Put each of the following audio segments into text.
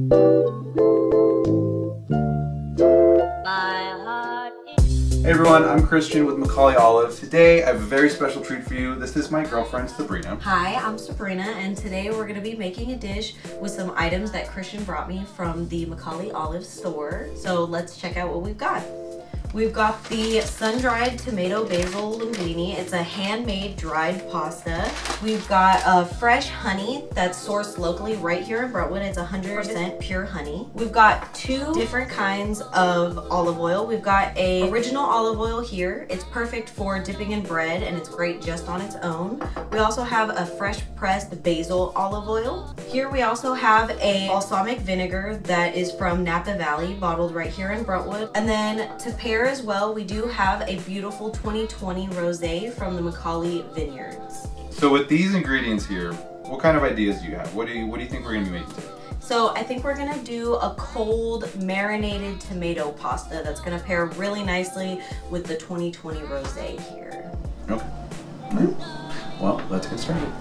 Hey everyone, I'm Christian with Macaulay Olive. Today I have a very special treat for you. This is my girlfriend Sabrina. Hi, I'm Sabrina, and today we're going to be making a dish with some items that Christian brought me from the Macaulay Olive store. So let's check out what we've got. We've got the sun-dried tomato basil linguine. It's a handmade dried pasta. We've got fresh honey that's sourced locally right here in Brentwood. It's 100% pure honey. We've got two different kinds of olive oil. We've got a original olive oil here. It's perfect for dipping in bread and it's great just on its own. We also have a fresh pressed basil olive oil. Here we also have a balsamic vinegar that is from Napa Valley, bottled right here in Brentwood. And then to pair as well, we do have a beautiful 2020 rosé from the Macaulay Vineyards. So with these ingredients here, what kind of ideas do you have? What do you think we're gonna be making today? So I think we're gonna do a cold marinated tomato pasta that's gonna pair really nicely with the 2020 rosé here. Okay. All right. Well, let's get started.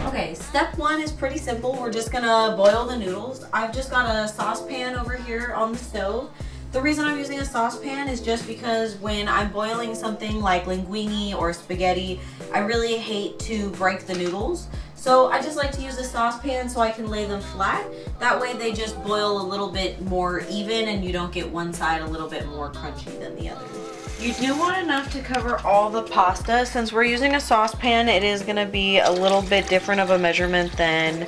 Okay, step one is pretty simple. We're just gonna boil the noodles. I've just got a saucepan over here on the stove. The reason I'm using a saucepan is just because when I'm boiling something like linguine or spaghetti, I really hate to break the noodles. So I just like to use a saucepan so I can lay them flat. That way they just boil a little bit more even and you don't get one side a little bit more crunchy than the other. You do want enough to cover all the pasta. Since we're using a saucepan, it is gonna be a little bit different of a measurement than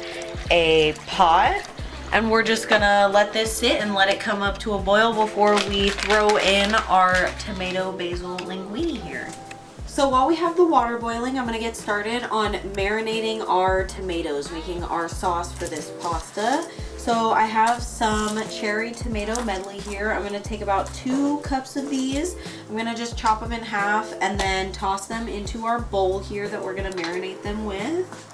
a pot. And we're just gonna let this sit and let it come up to a boil before we throw in our tomato basil linguine here. So while we have the water boiling, I'm gonna get started on marinating our tomatoes, making our sauce for this pasta. So I have some cherry tomato medley here. I'm gonna take about 2 cups of these. I'm gonna just chop them in half and then toss them into our bowl here that we're gonna marinate them with.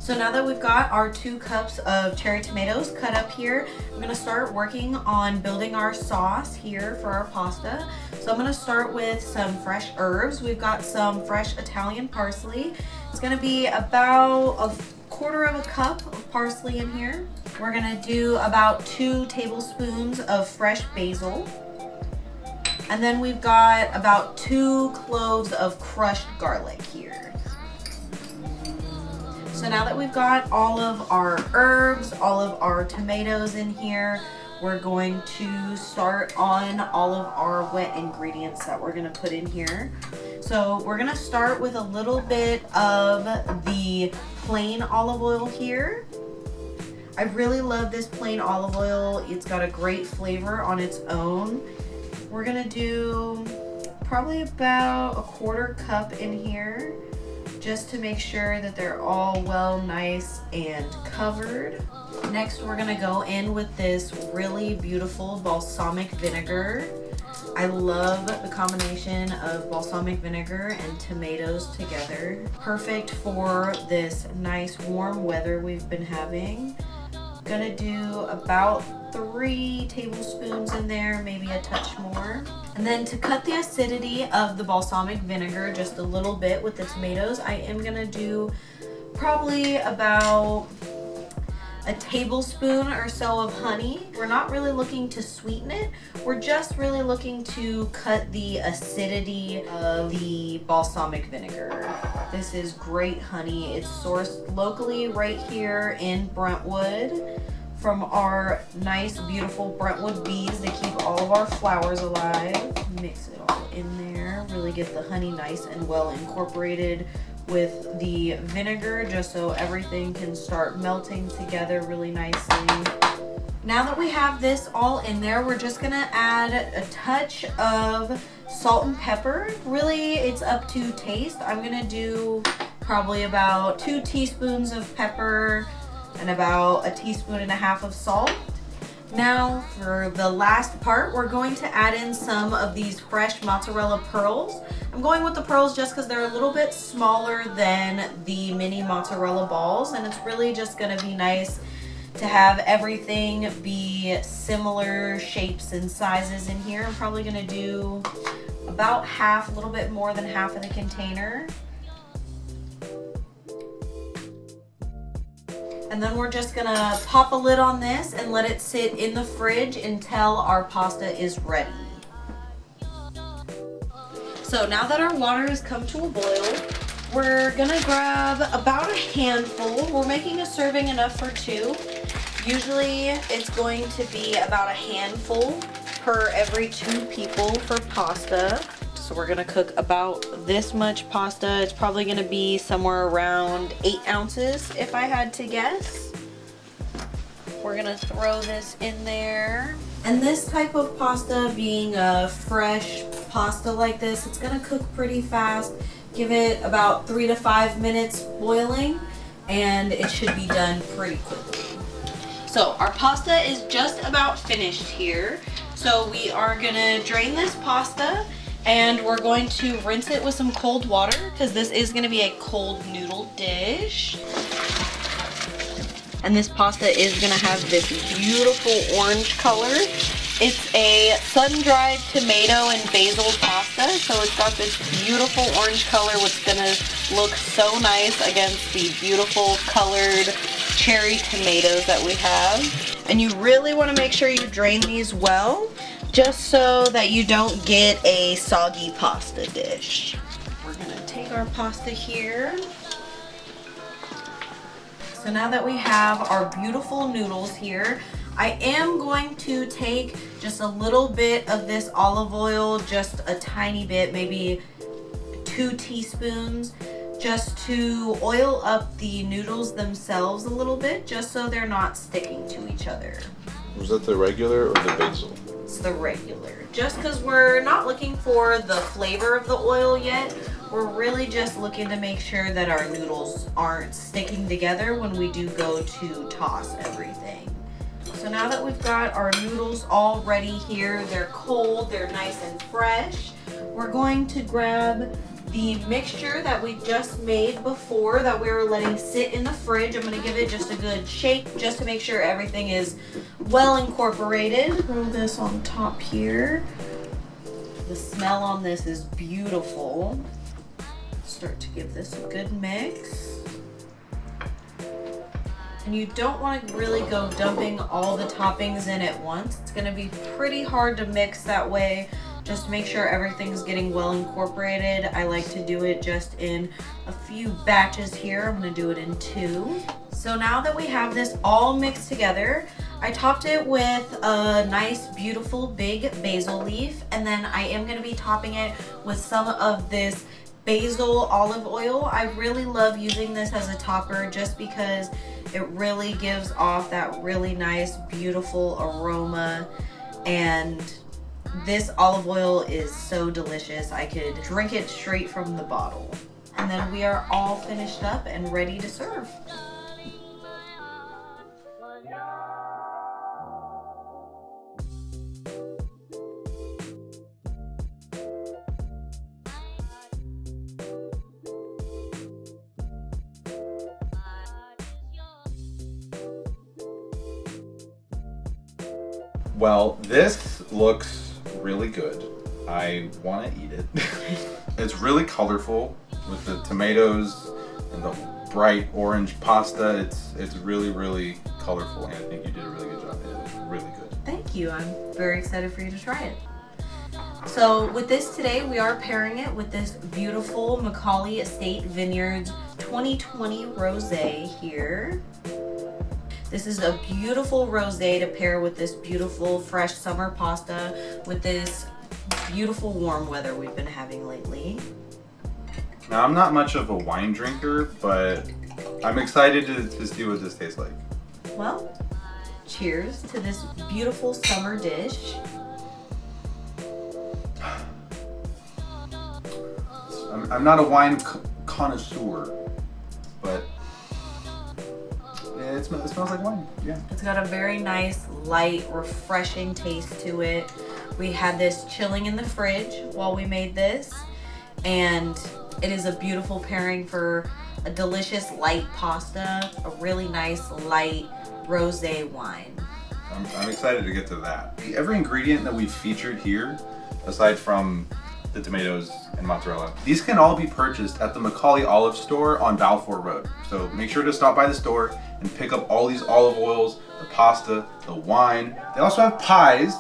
So now that we've got our 2 cups of cherry tomatoes cut up here, I'm gonna start working on building our sauce here for our pasta. So I'm gonna start with some fresh herbs. We've got some fresh Italian parsley. It's gonna be about a 1/4 cup of parsley in here. We're gonna do about 2 tablespoons of fresh basil. And then we've got about 2 cloves of crushed garlic here. So now that we've got all of our herbs, all of our tomatoes in here, we're going to start on all of our wet ingredients that we're gonna put in here. So we're gonna start with a little bit of the plain olive oil here. I really love this plain olive oil. It's got a great flavor on its own. We're gonna do probably about a 1/4 cup in here, just to make sure that they're all well nice and covered. Next, we're gonna go in with this really beautiful balsamic vinegar. I love the combination of balsamic vinegar and tomatoes together. Perfect for this nice warm weather we've been having. Gonna do about 3 tablespoons in there, maybe a touch more. And then to cut the acidity of the balsamic vinegar just a little bit with the tomatoes, I am gonna do probably about a tablespoon or so of honey. We're not really looking to sweeten it. We're just really looking to cut the acidity of the balsamic vinegar. This is great honey. It's sourced locally right here in Brentwood from our nice, beautiful Brentwood bees that keep all of our flowers alive. Mix it all in there. Really get the honey nice and well incorporated with the vinegar, just so everything can start melting together really nicely. Now that we have this all in there, we're just gonna add a touch of salt and pepper. Really, it's up to taste. I'm gonna do probably about 2 teaspoons of pepper and about 1.5 teaspoons of salt. Now for the last part, we're going to add in some of these fresh mozzarella pearls. I'm going with the pearls just because they're a little bit smaller than the mini mozzarella balls, and it's really just going to be nice to have everything be similar shapes and sizes in here, I'm probably gonna do about half, a little bit more than half of the container. And then we're just gonna pop a lid on this and let it sit in the fridge until our pasta is ready. So now that our water has come to a boil, we're gonna grab about a handful. We're making a serving enough for 2. Usually it's going to be about a handful per every 2 people for pasta. So we're gonna cook about this much pasta. It's probably gonna be somewhere around 8 ounces if I had to guess. We're gonna throw this in there. And this type of pasta, being a fresh pasta like this, it's gonna cook pretty fast. Give it about 3 to 5 minutes boiling and it should be done pretty quickly. So our pasta is just about finished here. So we are gonna drain this pasta and we're going to rinse it with some cold water because this is gonna be a cold noodle dish. And this pasta is gonna have this beautiful orange color. It's a sun-dried tomato and basil pasta, so it's got this beautiful orange color, which is gonna look so nice against the beautiful colored cherry tomatoes that we have. And you really wanna make sure you drain these well, just so that you don't get a soggy pasta dish. We're gonna take our pasta here. So now that we have our beautiful noodles here, I am going to take just a little bit of this olive oil, just a tiny bit, maybe 2 teaspoons, just to oil up the noodles themselves a little bit, just so they're not sticking to each other. Was that the regular or the basil? It's the regular. Just because we're not looking for the flavor of the oil yet, we're really just looking to make sure that our noodles aren't sticking together when we do go to toss everything. So now that we've got our noodles all ready here, they're cold, they're nice and fresh, we're going to grab the mixture that we just made before that we were letting sit in the fridge. I'm going to give it just a good shake just to make sure everything is well incorporated. Throw this on top here. The smell on this is beautiful. Start to give this a good mix. And you don't want to really go dumping all the toppings in at once. It's going to be pretty hard to mix that way. Just to make sure everything's getting well incorporated. I like to do it just in a few batches here. I'm going to do it in 2. So now that we have this all mixed together, I topped it with a nice, beautiful, big basil leaf. And then I am going to be topping it with some of this basil olive oil. I really love using this as a topper just because it really gives off that really nice, beautiful aroma. And this olive oil is so delicious. I could drink it straight from the bottle. And then we are all finished up and ready to serve. Well, this looks really good. I want to eat it. It's really colorful with the tomatoes and the bright orange pasta. It's really, really colorful, and I think you did a really good job. It was really good. Thank you. I'm very excited for you to try it. So with this today, we are pairing it with this beautiful Macaulay Estate Vineyards 2020 Rosé here. This is a beautiful rosé to pair with this beautiful fresh summer pasta with this beautiful warm weather we've been having lately. Now, I'm not much of a wine drinker, but I'm excited to see what this tastes like. Well, cheers to this beautiful summer dish. I'm not a wine connoisseur, but it smells like wine, yeah. It's got a very nice, light, refreshing taste to it. We had this chilling in the fridge while we made this, and it is a beautiful pairing for a delicious light pasta, a really nice, light, rosé wine. I'm excited to get to that. Every ingredient that we've featured here, aside from the tomatoes and mozzarella, these can all be purchased at the Macaulay Olive Store on Balfour Road. So make sure to stop by the store and pick up all these olive oils, the pasta, the wine. They also have pies.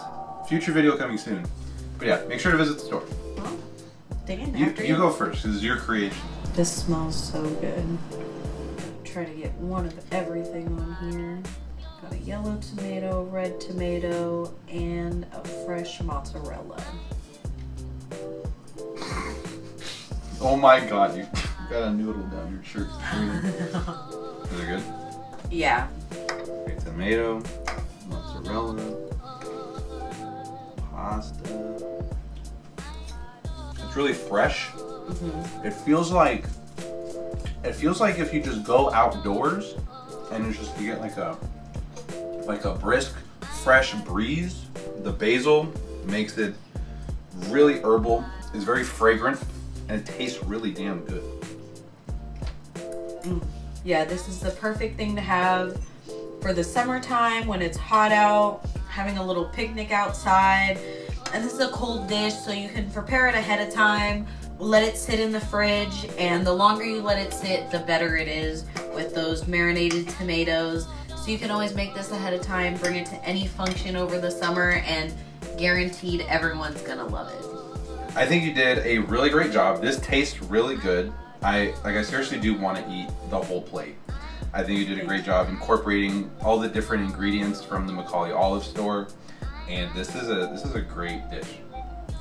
Future video coming soon. But yeah, make sure to visit the store. Well, dig in You after go first. This is your creation. This smells so good. Try to get one of everything on here. Got a yellow tomato, red tomato, and a fresh mozzarella. Oh my god, you got a noodle down your shirt. Is it good? Yeah. Okay, tomato, mozzarella, pasta. It's really fresh. It feels like if you just go outdoors and it's just you get like a brisk, fresh breeze. The basil makes it really herbal. It's very fragrant and it tastes really damn good. Yeah, this is the perfect thing to have for the summertime when it's hot out, having a little picnic outside. And this is a cold dish, so you can prepare it ahead of time, let it sit in the fridge, and the longer you let it sit, the better it is with those marinated tomatoes. So you can always make this ahead of time, bring it to any function over the summer, and guaranteed everyone's gonna love it. I think you did a really great job. This tastes really good. I seriously do want to eat the whole plate. I think you did a great job incorporating all the different ingredients from the Macaulay Olive Store, and this is a great dish.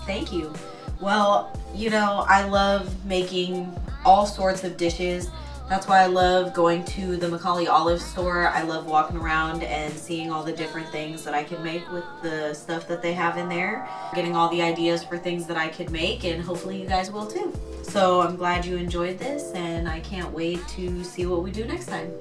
Thank you. Well, you know, I love making all sorts of dishes. That's why I love going to the Macaulay Olive Store. I love walking around and seeing all the different things that I can make with the stuff that they have in there. Getting all the ideas for things that I could make, and hopefully you guys will too. So I'm glad you enjoyed this, and I can't wait to see what we do next time.